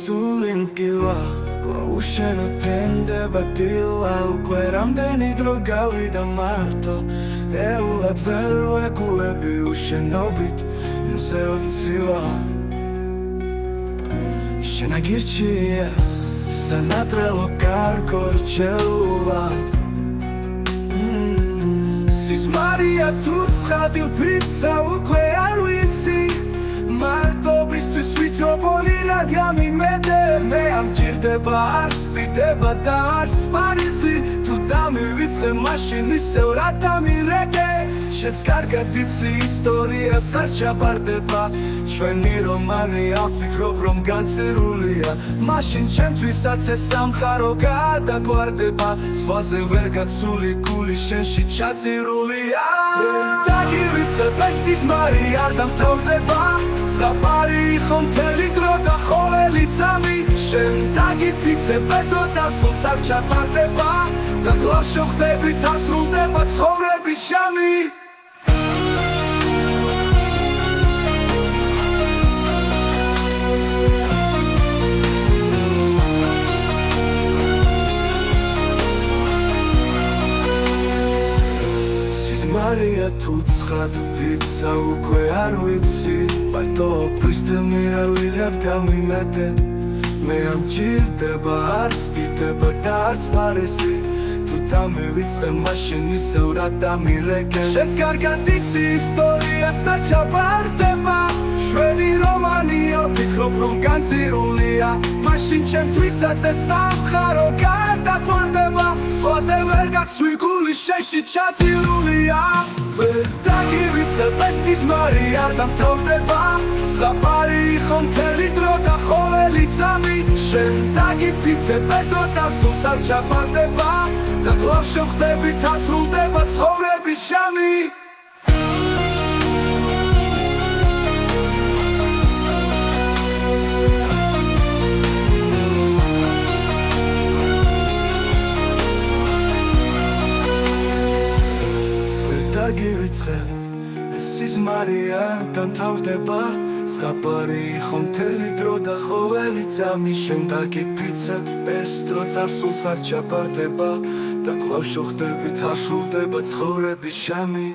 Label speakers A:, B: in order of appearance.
A: სულინკივა უშენო თენდება დილა უკვე რამდენი დრო გავიდა მარტო ეულად ვერ ვეკულები უშენობით მზეოცივა შენაგირჩია სანატრელო კარგო რჩეულა სიზმარია თუ ცხადი ვფრიცა უკვე არ ვიცი მარტობისთვის ვითრობოლი რადგან მიმედე მე ამჭირდება არც დიდება და არც პარიზი თუ დამივიწყე მაშინ ისევ რა დამირეკე შეც კარგად იცი ისტორიას არ ჩაბარდება ჩვენი რომანი ავფიქრობ რომ განცირულია მაშინ ჩემთვისაც ეს სამხარო გადაგვარდება სხვაზე ვერ გაცული გული შენში ჩაძირულია დაგივიწყებ ეს სიზმარი არ დამთავრდება ზღაპარი იყო მთელი დრო და ყოველი წამი შენ დაგიფიცებ ეს დრო წარსულს არ ჩაბარდება და კლავ შევხვდებით არ სრულდება ცხოვრების ჟამი მარია თუ ცხად ვფრიცა უკვე არ ვიცი მარტოობის დემირ არ ვიღებ გამიმედე მე ამჭირდება არც დიდება და არც პარიზი თუ დამივიწყე მაშინ ისევ რა დამირეკე შენც კარგად იცი ისტორიას არ ჩაბარდება შვენი რომანია ვფიქრობ რომ განცირულია მაშინ ჩემთვისაც ეს სამხარო გადაგვარდება სხვაზე ვერ გაცვი გული შენში ჩაძირულია ვერ დაგივიწყებ ეს სიზმარი არ დამთავრდება ზღაპარი იყო მთელი დრო და ყოველი წამი შენ დაგიფიცებ ეს დრო წარსულს არ ჩაბარდება და კლავ შევხვდებით არ სრულდება ცხოვრების ჟამი დაგივიწყებ ეს სიზმარი არ დამთავრდება ზღაპარი იყო მთელი დრო და ყოველი წამი შენ დაგიფიცებ ეს დრო წარსულს არ ჩაბარდება და კლავ შევხვდებით არ სრულდება ცხოვრების ჟამი